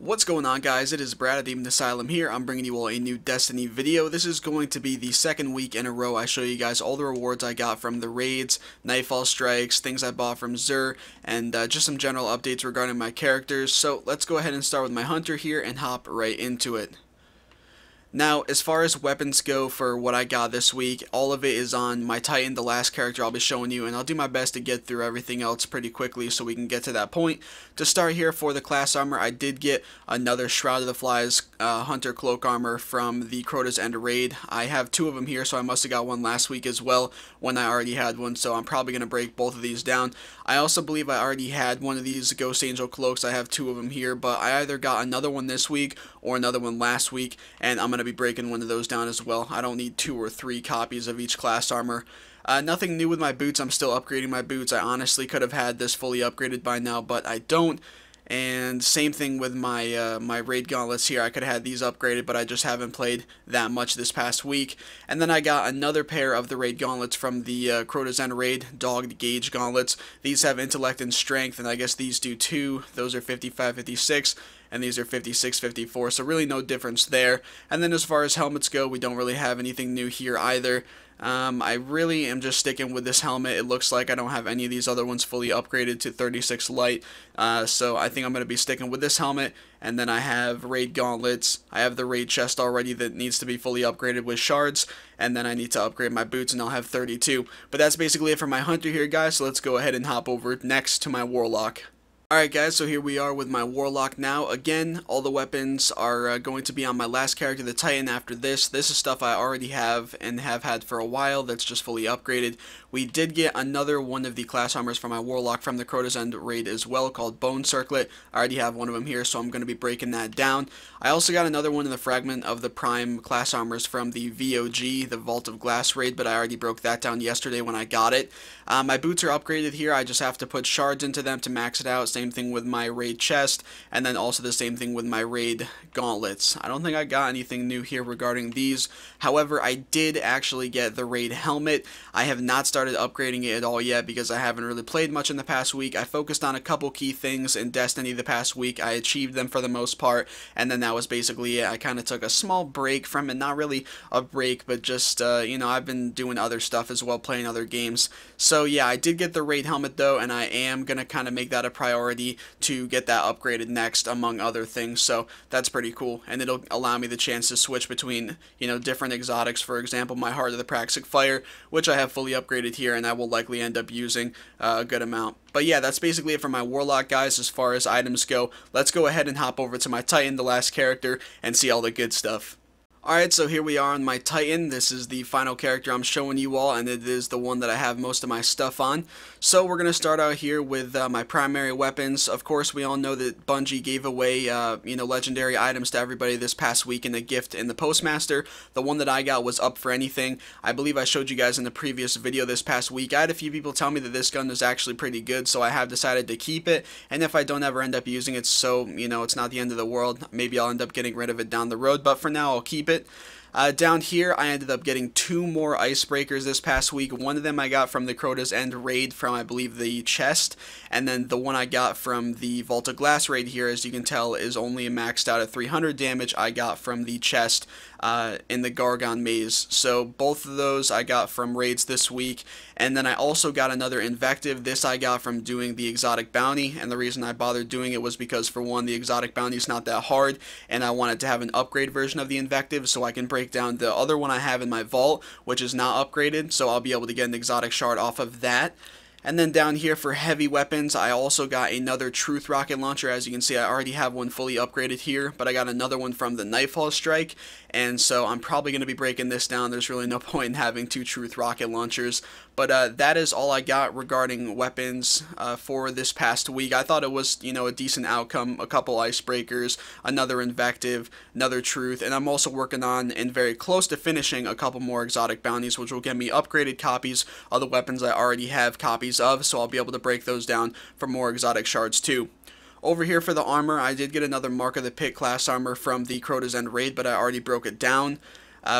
What's going on, guys? It is Brad at DemonAsylum here. I'm bringing you all a new Destiny video. This is going to be the second week in a row I show you guys all the rewards I got from the raids, Nightfall strikes, things I bought from Xur, and just some general updates regarding my characters. So let's go ahead and start with my hunter here and hop right into it. Now, as far as weapons go for what I got this week, all of it is on my Titan, the last character I'll be showing you, and I'll do my best to get through everything else pretty quickly so we can get to that point. To start here, for the class armor, I did get another Shroud of the Flies Hunter Cloak Armor from the Crota's End raid. I have two of them here, so I must have got one last week as well when I already had one, so I'm probably going to break both of these down. I also believe I already had one of these Ghost Angel Cloaks. I have two of them here, but I either got another one this week or another one last week, and I'm going to be breaking one of those down as well. I don't need 2 or 3 copies of each class armor. Nothing new with my boots. I'm still upgrading my boots. I honestly could have had this fully upgraded by now, but I don't. And same thing with my my raid gauntlets here. I could have had these upgraded, but I just haven't played that much this past week. And then I got another pair of the raid gauntlets from the Crota's End raid, Dogged Gauge gauntlets. These have intellect and strength, and I guess these do too. Those are 55, 56. And these are 56, 54, so really no difference there. And then as far as helmets go, we don't really have anything new here either. I really am just sticking with this helmet. It looks like I don't have any of these other ones fully upgraded to 36 light, so I think I'm going to be sticking with this helmet. And then I have raid gauntlets. I have the raid chest already that needs to be fully upgraded with shards, and then I need to upgrade my boots, and I'll have 32. But that's basically it for my hunter here, guys, so let's go ahead and hop over next to my warlock. Alright guys, so here we are with my Warlock now. Again, all the weapons are going to be on my last character, the Titan, after this. This is stuff I already have and have had for a while that's just fully upgraded. We did get another one of the class armors for my Warlock from the Crota's End raid as well, called Bone Circlet. I already have one of them here, so I'm going to be breaking that down. I also got another one in the fragment of the Prime class armors from the VOG, the Vault of Glass raid, but I already broke that down yesterday when I got it. My boots are upgraded here. I just have to put shards into them to max it out. Same thing with my raid chest, and then also the same thing with my raid gauntlets. I don't think I got anything new here regarding these. However, I did actually get the raid helmet. I have not started upgrading it at all yet because I haven't really played much in the past week. I focused on a couple key things in Destiny the past week. I achieved them for the most part, and then that was basically it. I kind of took a small break from it. Not really a break, but just, you know, I've been doing other stuff as well, playing other games. So yeah, I did get the raid helmet though, and I am going to kind of make that a priority to get that upgraded next, among other things. So that's pretty cool, and it'll allow me the chance to switch between, you know, different exotics. For example, my Heart of the Praxic Fire, which I have fully upgraded here, and I will likely end up using a good amount. But yeah, that's basically it for my Warlock, guys, as far as items go. Let's go ahead and hop over to my Titan, the last character, and see all the good stuff. Alright, so here we are on my Titan. This is the final character I'm showing you all, and it is the one that I have most of my stuff on. So we're going to start out here with my primary weapons. Of course, we all know that Bungie gave away, you know, legendary items to everybody this past week in a gift in the Postmaster. The one that I got was Up for Anything. I believe I showed you guys in the previous video this past week. I had a few people tell me that this gun is actually pretty good, so I have decided to keep it. And if I don't ever end up using it, so, you know, it's not the end of the world. Maybe I'll end up getting rid of it down the road, but for now, I'll keep it. Down here, I ended up getting 2 more icebreakers this past week. One of them I got from the Crota's End raid from, I believe, the chest, and then the one I got from the Vault of Glass raid here, as you can tell, is only maxed out at 300 damage. I got from the chest in the Gargon Maze. So both of those I got from raids this week, and then I also got another Invective. This I got from doing the exotic bounty, and the reason I bothered doing it was because, for one, the exotic bounty is not that hard, and I wanted to have an upgrade version of the Invective so I can break down the other one I have in my vault, which is not upgraded, so I'll be able to get an exotic shard off of that. And then down here for heavy weapons, I also got another Truth Rocket Launcher. As you can see, I already have one fully upgraded here, but I got another one from the Nightfall strike, and so I'm probably going to be breaking this down. There's really no point in having 2 Truth Rocket Launchers. But that is all I got regarding weapons for this past week. I thought it was, you know, a decent outcome. A couple icebreakers, another Invective, another Truth, and I'm also working on, and very close to finishing, a couple more exotic bounties, which will get me upgraded copies of the weapons I already have copies of, so I'll be able to break those down for more exotic shards too. Over here for the armor, I did get another Mark of the Pit class armor from the Crota's End raid, but I already broke it down.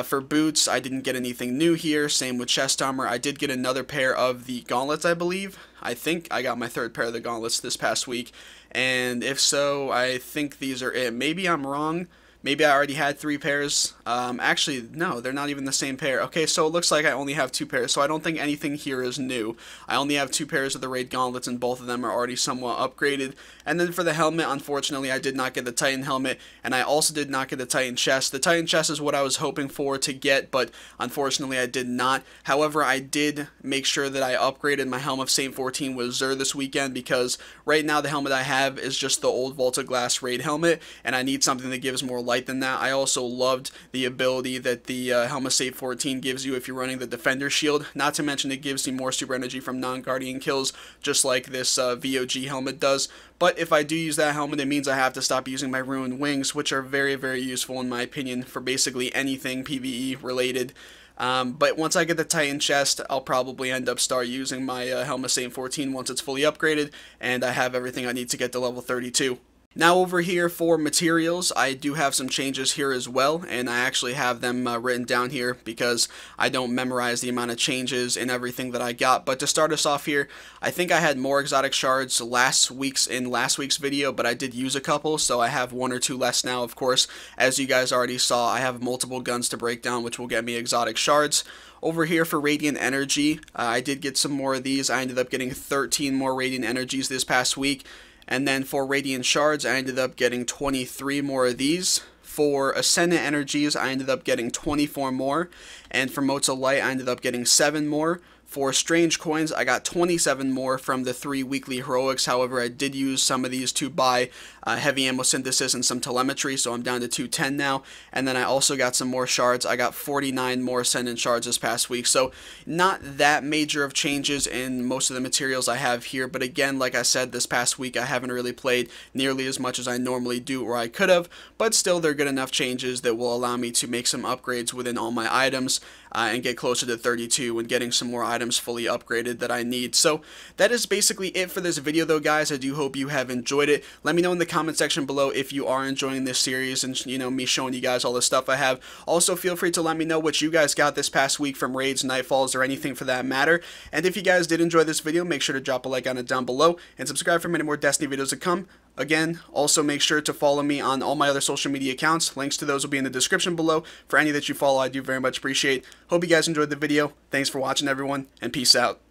For boots, I didn't get anything new here. Same with chest armor. I did get another pair of the gauntlets, I believe. I think I got my 3rd pair of the gauntlets this past week. and if so, I think these are it. Maybe I'm wrong. Maybe I already had 3 pairs. Actually, no, they're not even the same pair. Okay, so it looks like I only have 2 pairs, so I don't think anything here is new. I only have 2 pairs of the Raid Gauntlets, and both of them are already somewhat upgraded. And then for the helmet, unfortunately, I did not get the Titan helmet, and I also did not get the Titan chest. The Titan chest is what I was hoping for to get, but unfortunately, I did not. However, I did make sure that I upgraded my Helm of Saint 14 with Xur this weekend, because right now the helmet I have is just the old Vaulted Glass Raid helmet, and I need something that gives more light than that. I also loved the ability that the Helm of Saint 14 gives you if you're running the Defender Shield, not to mention it gives you more super energy from non-Guardian kills, just like this VOG helmet does. But if I do use that helmet, it means I have to stop using my Ruined Wings, which are very, very useful in my opinion for basically anything PvE related. But once I get the Titan chest, I'll probably end up start using my Helm of Saint 14 once it's fully upgraded, and I have everything I need to get to level 32. Now over here for materials, I do have some changes here as well, and I actually have them written down here because I don't memorize the amount of changes in everything that I got. But to start us off here, I think I had more exotic shards in last week's video, but I did use a couple, so I have 1 or 2 less now. Of course, as you guys already saw, I have multiple guns to break down, which will get me exotic shards. Over here for Radiant Energy, I did get some more of these. I ended up getting 13 more Radiant Energies this past week. And then for Radiant Shards, I ended up getting 23 more of these. For Ascendant Energies, I ended up getting 24 more. And for Motes of Light, I ended up getting 7 more. For Strange Coins, I got 27 more from the 3 weekly heroics. However, I did use some of these to buy heavy ammo synthesis and some telemetry, so I'm down to 210 now. And then I also got some more shards. I got 49 more Ascendant shards this past week. So not that major of changes in most of the materials I have here. But again, like I said, this past week I haven't really played nearly as much as I normally do, or I could have. But still, they're good enough changes that will allow me to make some upgrades within all my items and get closer to 32 and getting some more items fully upgraded that I need. So that is basically it for this video though, guys. I do hope you have enjoyed it. Let me know in the comment section below if you are enjoying this series and, you know, me showing you guys all the stuff I have. Also, feel free to let me know what you guys got this past week from raids, nightfalls, or anything for that matter. And if you guys did enjoy this video, make sure to drop a like on it down below and subscribe for many more Destiny videos to come. Again, also make sure to follow me on all my other social media accounts. Links to those will be in the description below. For any that you follow, I do very much appreciate. Hope you guys enjoyed the video. Thanks for watching, everyone, and peace out.